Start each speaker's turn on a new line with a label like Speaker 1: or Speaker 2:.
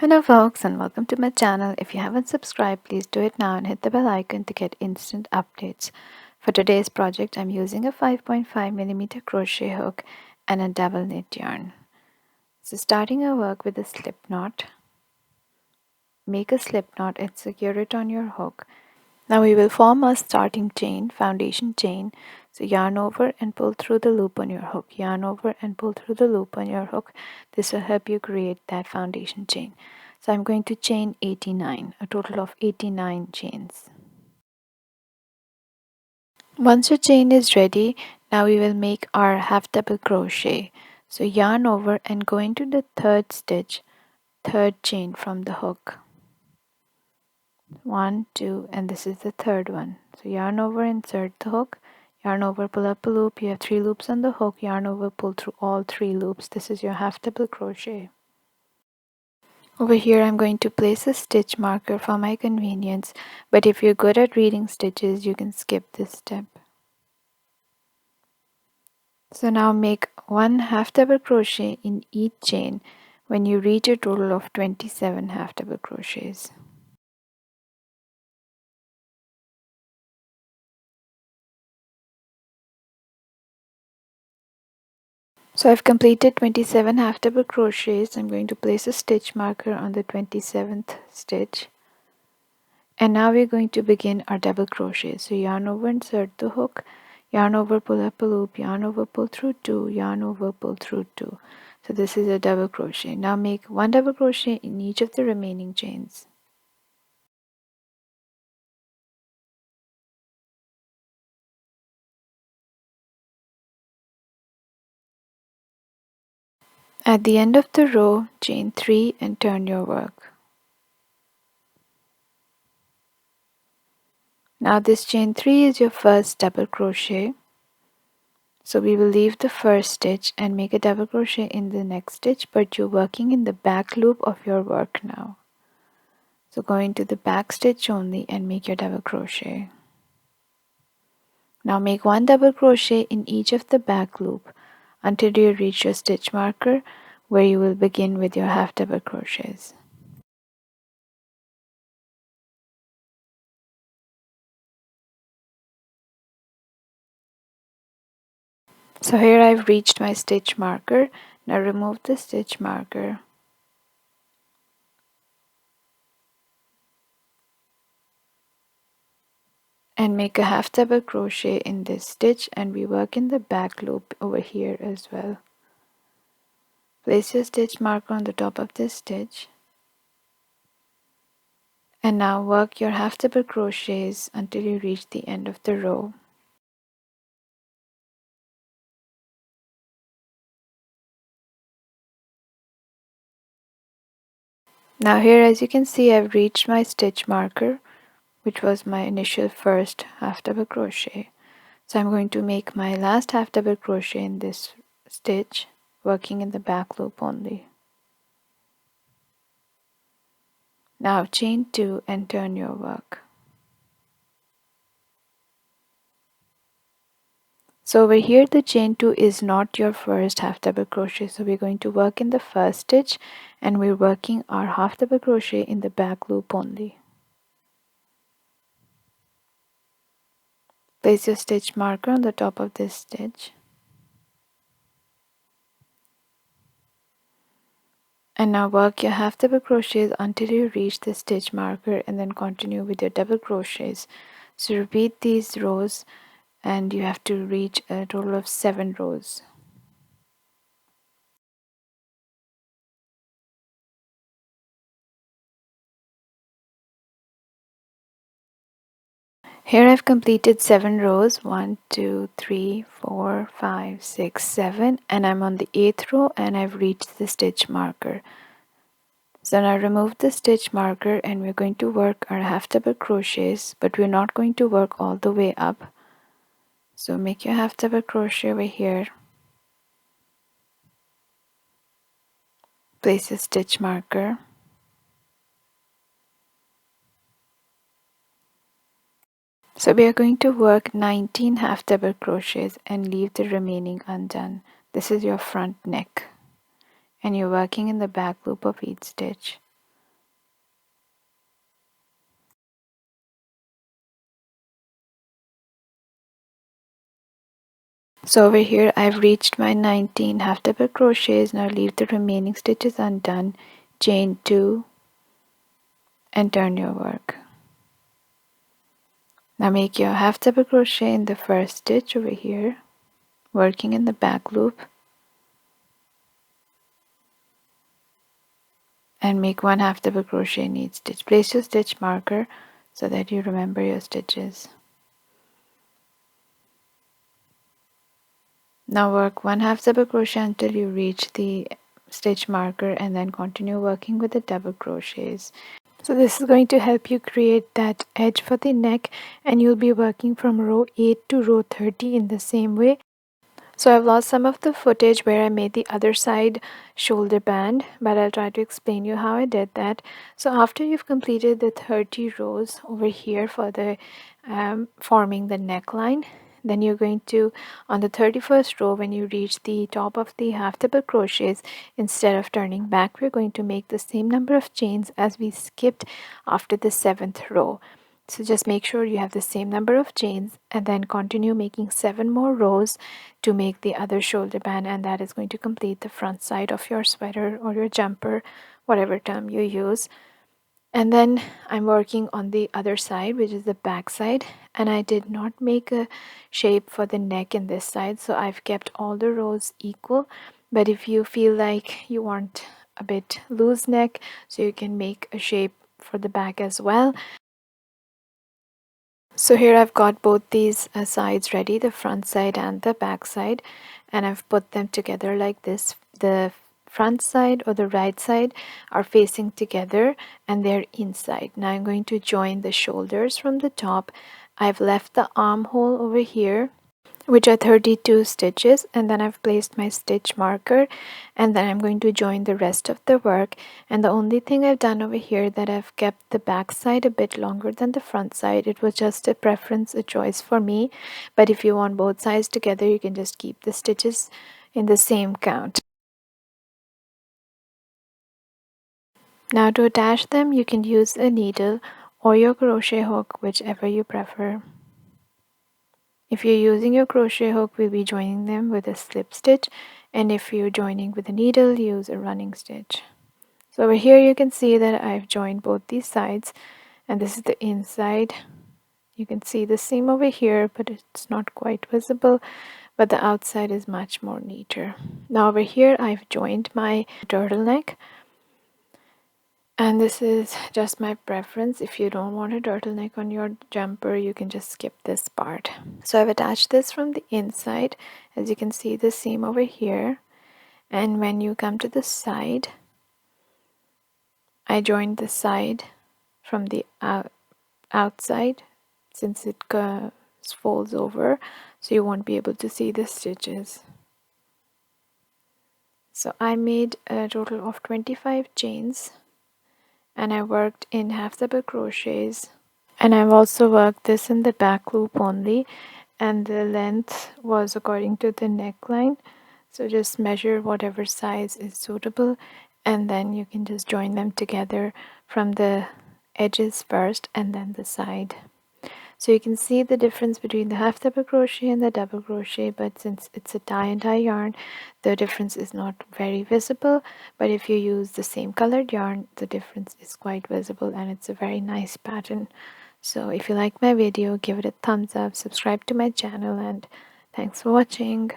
Speaker 1: Hello folks and welcome to my channel. If you haven't subscribed, please do it now and hit the bell icon to get instant updates. For today's project, I'm using a 5.5mm crochet hook and a double knit yarn. So starting our work with a slip knot, make a slip knot and secure it on your hook. Now we will form a starting chain, foundation chain. So yarn over and pull through the loop on your hook. Yarn over and pull through the loop on your hook. This will help you create that foundation chain. So I'm going to chain 89, a total of 89 chains. Once your chain is ready, now we will make our half double crochet. So yarn over and go into the third stitch, third chain from the hook. 1, 2, and this is the third one. So yarn over, insert the hook, yarn over, pull up a loop. You have 3 loops on the hook, yarn over, pull through all 3 loops. This is your half double crochet. Over here I'm going to place a stitch marker for my convenience, but if you're good at reading stitches, you can skip this step. So now make 1 half double crochet in each chain when you reach a total of 27 half double crochets. So I've completed 27 half double crochets. I'm going to place a stitch marker on the 27th stitch. And now we're going to begin our double crochet. So yarn over, insert the hook, yarn over, pull up a loop, yarn over, pull through 2, yarn over, pull through 2. So this is a double crochet. Now make 1 double crochet in each of the remaining chains. At the end of the row, chain 3 and turn your work. Now this chain 3 is your first double crochet. So we will leave the first stitch and make a double crochet in the next stitch, but you're working in the back loop of your work now. So go into the back stitch only and make your double crochet. Now make 1 double crochet in each of the back loop until you reach your stitch marker where you will begin with your half double crochets. So here I've reached my stitch marker. Now remove the stitch marker. And make a half double crochet in this stitch, and we work in the back loop over here as well. Place your stitch marker on the top of this stitch. And now work your half double crochets until you reach the end of the row. Now here, as you can see, I've reached my stitch marker, which was my initial first half double crochet. So I'm going to make my last half double crochet in this stitch, working in the back loop only. Now chain 2 and turn your work. So over here the chain 2 is not your first half double crochet, so we're going to work in the first stitch and we're working our half double crochet in the back loop only. Place your stitch marker on the top of this stitch. And now work your half double crochets until you reach the stitch marker and then continue with your double crochets. So repeat these rows and you have to reach a total of 7 rows. Here I've completed 7 rows, 1, 2, 3, 4, 5, 6, 7, and I'm on the 8th row and I've reached the stitch marker. So now remove the stitch marker and we're going to work our half double crochets, but we're not going to work all the way up. So make your half double crochet over here. Place a stitch marker. So we are going to work 19 half double crochets and leave the remaining undone. This is your front neck and you're working in the back loop of each stitch. So over here I've reached my 19 half double crochets. Now leave the remaining stitches undone, chain 2 and turn your work. Now make your half double crochet in the first stitch over here, working in the back loop, and make one half double crochet in each stitch. Place your stitch marker so that you remember your stitches. Now work one half double crochet until you reach the stitch marker, and then continue working with the double crochets. So this is going to help you create that edge for the neck, and you'll be working from row 8 to row 30 in the same way. So I've lost some of the footage where I made the other side shoulder band, but I'll try to explain you how I did that. So after you've completed the 30 rows over here for the forming the neckline, then you're going to, on the 31st row, when you reach the top of the half double crochets, instead of turning back, we're going to make the same number of chains as we skipped after the 7th row. So just make sure you have the same number of chains, and then continue making 7 more rows to make the other shoulder band, and that is going to complete the front side of your sweater or your jumper, whatever term you use. And then I'm working on the other side, which is the back side, and I did not make a shape for the neck in this side, so I've kept all the rows equal. But if you feel like you want a bit loose neck, so you can make a shape for the back as well. So here I've got both these sides ready, the front side and the back side, and I've put them together like this. The front side or the right side are facing together and they're inside. Now I'm going to join the shoulders from the top. I've left the armhole over here, which are 32 stitches, and then I've placed my stitch marker, and then I'm going to join the rest of the work. And the only thing I've done over here, that I've kept the back side a bit longer than the front side. It was just a preference, a choice for me, but if you want both sides together, you can just keep the stitches in the same count. Now to attach them, you can use a needle or your crochet hook, whichever you prefer. If you're using your crochet hook, we'll be joining them with a slip stitch, and if you're joining with a needle, use a running stitch. So over here you can see that I've joined both these sides, and this is the inside. You can see the seam over here, but it's not quite visible, but the outside is much more neater. Now over here I've joined my turtleneck, and this is just my preference. If you don't want a turtleneck on your jumper, you can just skip this part. So I've attached this from the inside. As you can see, the seam over here, and when you come to the side, I joined the side from the outside, since it folds over, so you won't be able to see the stitches. So I made a total of 25 chains, and I worked in half double crochets, and I've also worked this in the back loop only, and the length was according to the neckline. So just measure whatever size is suitable, and then you can just join them together from the edges first and then the side. So you can see the difference between the half double crochet and the double crochet, but since it's a tie and dye yarn, the difference is not very visible. But if you use the same colored yarn, the difference is quite visible, and it's a very nice pattern. So if you like my video, give it a thumbs up, subscribe to my channel, and thanks for watching.